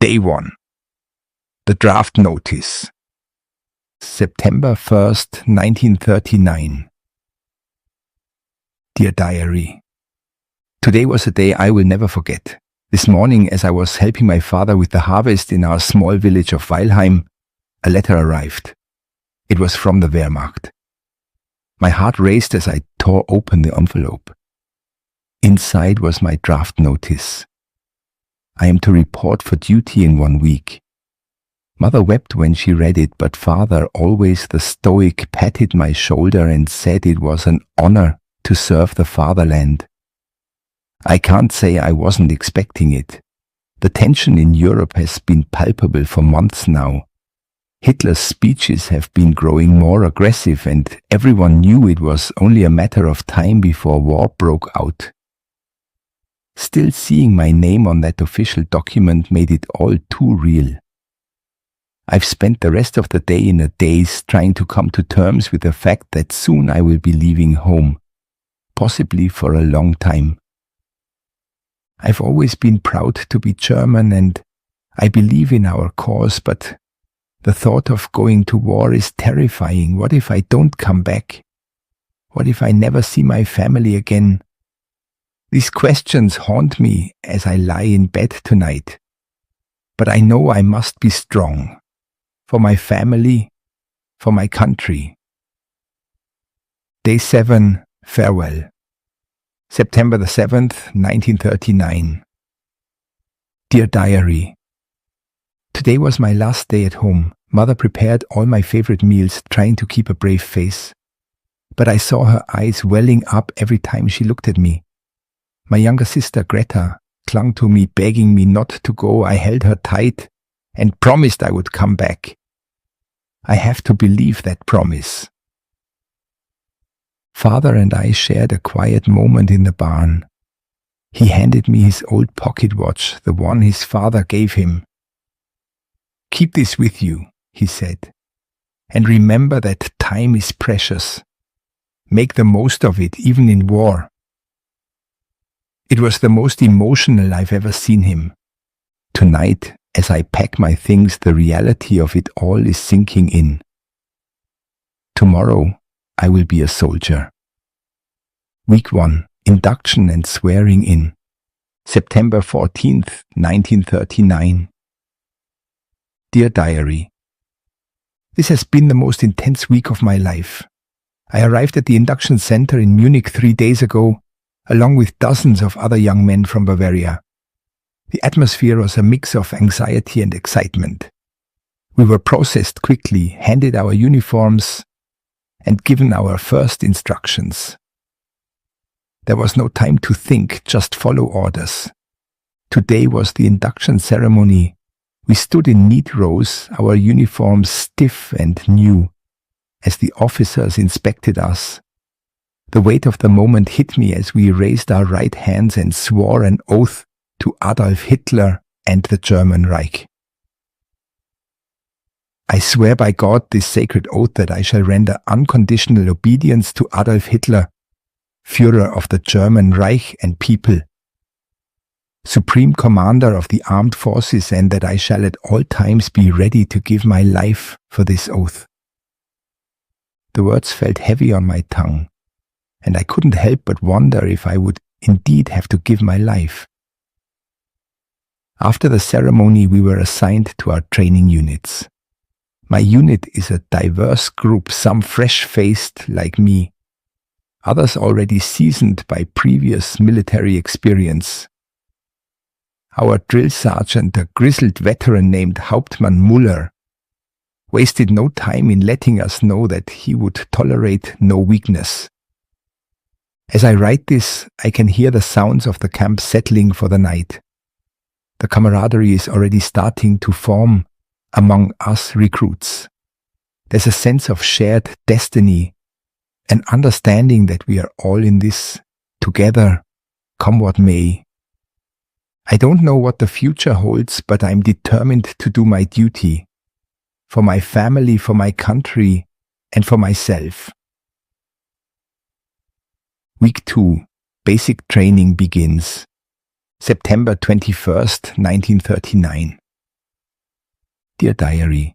Day 1. The Draft Notice. September 1st, 1939. Dear Diary, today was a day I will never forget. This morning, as I was helping my father with the harvest in our small village of Weilheim, a letter arrived. It was from the Wehrmacht. My heart raced as I tore open the envelope. Inside was my draft notice. I am to report for duty in 1 week. Mother wept when she read it, but father, always the stoic, patted my shoulder and said it was an honor to serve the fatherland. I can't say I wasn't expecting it. The tension in Europe has been palpable for months now. Hitler's speeches have been growing more aggressive, and everyone knew it was only a matter of time before war broke out. Still, seeing my name on that official document made it all too real. I've spent the rest of the day in a daze trying to come to terms with the fact that soon I will be leaving home, possibly for a long time. I've always been proud to be German and I believe in our cause, but the thought of going to war is terrifying. What if I don't come back? What if I never see my family again? These questions haunt me as I lie in bed tonight. But I know I must be strong. For my family, for my country. Day 7, farewell. September the 7th, 1939. Dear Diary, today was my last day at home. Mother prepared all my favorite meals, trying to keep a brave face. But I saw her eyes welling up every time she looked at me. My younger sister Greta clung to me, begging me not to go. I held her tight and promised I would come back. I have to believe that promise. Father and I shared a quiet moment in the barn. He handed me his old pocket watch, the one his father gave him. Keep this with you, he said, and remember that time is precious. Make the most of it, even in war. It was the most emotional I've ever seen him. Tonight, as I pack my things, the reality of it all is sinking in. Tomorrow, I will be a soldier. Week 1, Induction and Swearing In. September 14th, 1939. Dear Diary, this has been the most intense week of my life. I arrived at the induction center in Munich 3 days ago, along with dozens of other young men from Bavaria. The atmosphere was a mix of anxiety and excitement. We were processed quickly, handed our uniforms, and given our first instructions. There was no time to think, just follow orders. Today was the induction ceremony. We stood in neat rows, our uniforms stiff and new, as the officers inspected us. The weight of the moment hit me as we raised our right hands and swore an oath to Adolf Hitler and the German Reich. I swear by God this sacred oath that I shall render unconditional obedience to Adolf Hitler, Führer of the German Reich and people, Supreme Commander of the Armed Forces, and that I shall at all times be ready to give my life for this oath. The words felt heavy on my tongue, and I couldn't help but wonder if I would indeed have to give my life. After the ceremony, we were assigned to our training units. My unit is a diverse group, some fresh-faced like me, others already seasoned by previous military experience. Our drill sergeant, a grizzled veteran named Hauptmann Müller, wasted no time in letting us know that he would tolerate no weakness. As I write this, I can hear the sounds of the camp settling for the night. The camaraderie is already starting to form among us recruits. There's a sense of shared destiny, an understanding that we are all in this together, come what may. I don't know what the future holds, but I'm determined to do my duty. For my family, for my country, and for myself. Week 2, Basic Training begins. September 21st, 1939. Dear Diary,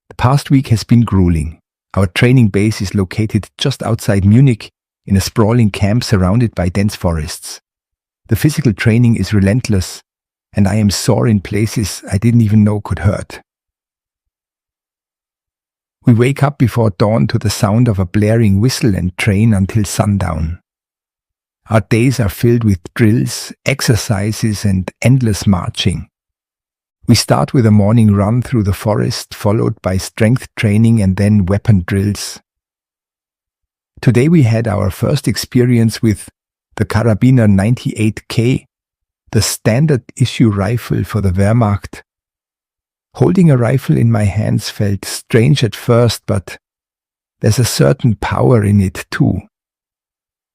the past week has been grueling. Our training base is located just outside Munich in a sprawling camp surrounded by dense forests. The physical training is relentless, and I am sore in places I didn't even know could hurt. We wake up before dawn to the sound of a blaring whistle and train until sundown. Our days are filled with drills, exercises, and endless marching. We start with a morning run through the forest, followed by strength training and then weapon drills. Today we had our first experience with the Karabiner 98K, the standard issue rifle for the Wehrmacht. Holding a rifle in my hands felt strange at first, but there's a certain power in it too.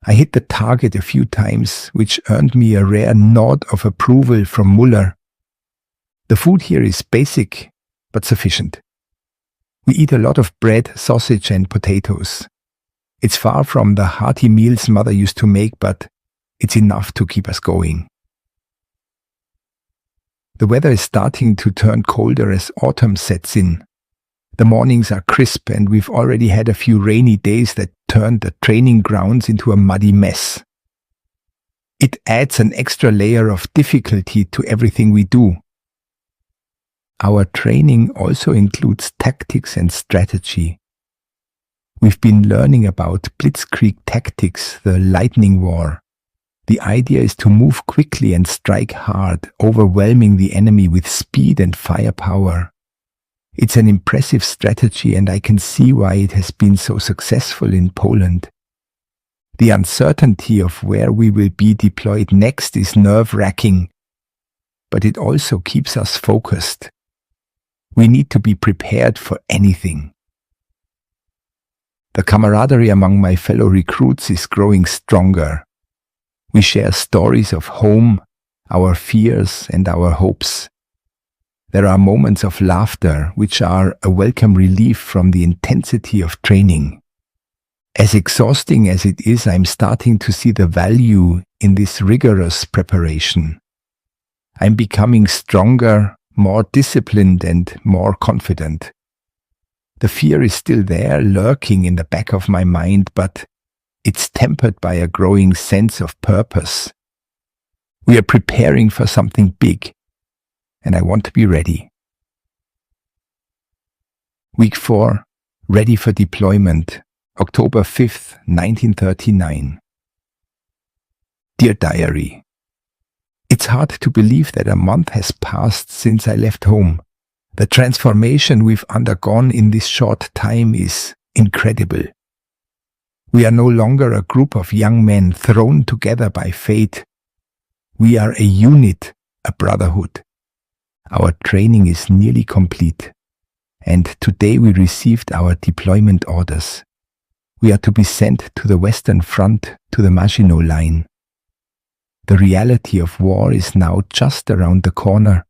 I hit the target a few times, which earned me a rare nod of approval from Muller. The food here is basic, but sufficient. We eat a lot of bread, sausage, and potatoes. It's far from the hearty meals Mother used to make, but it's enough to keep us going. The weather is starting to turn colder as autumn sets in. The mornings are crisp and we've already had a few rainy days that turned the training grounds into a muddy mess. It adds an extra layer of difficulty to everything we do. Our training also includes tactics and strategy. We've been learning about blitzkrieg tactics, the lightning war. The idea is to move quickly and strike hard, overwhelming the enemy with speed and firepower. It's an impressive strategy, and I can see why it has been so successful in Poland. The uncertainty of where we will be deployed next is nerve-wracking, but it also keeps us focused. We need to be prepared for anything. The camaraderie among my fellow recruits is growing stronger. We share stories of home, our fears, and our hopes. There are moments of laughter, which are a welcome relief from the intensity of training. As exhausting as it is, I'm starting to see the value in this rigorous preparation. I'm becoming stronger, more disciplined, and more confident. The fear is still there, lurking in the back of my mind, but it's tempered by a growing sense of purpose. We are preparing for something big, and I want to be ready. Week 4, ready for deployment, October 5th, 1939. Dear Diary, it's hard to believe that a month has passed since I left home. The transformation we've undergone in this short time is incredible. We are no longer a group of young men thrown together by fate. We are a unit, a brotherhood. Our training is nearly complete, and today we received our deployment orders. We are to be sent to the Western Front, to the Maginot Line. The reality of war is now just around the corner.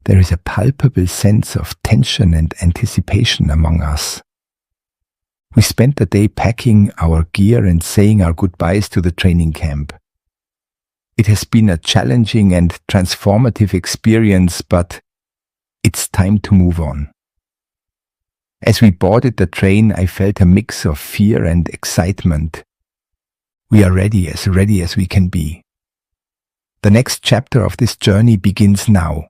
There is a palpable sense of tension and anticipation among us. We spent the day packing our gear and saying our goodbyes to the training camp. It has been a challenging and transformative experience, but it's time to move on. As we boarded the train, I felt a mix of fear and excitement. We are ready as we can be. The next chapter of this journey begins now.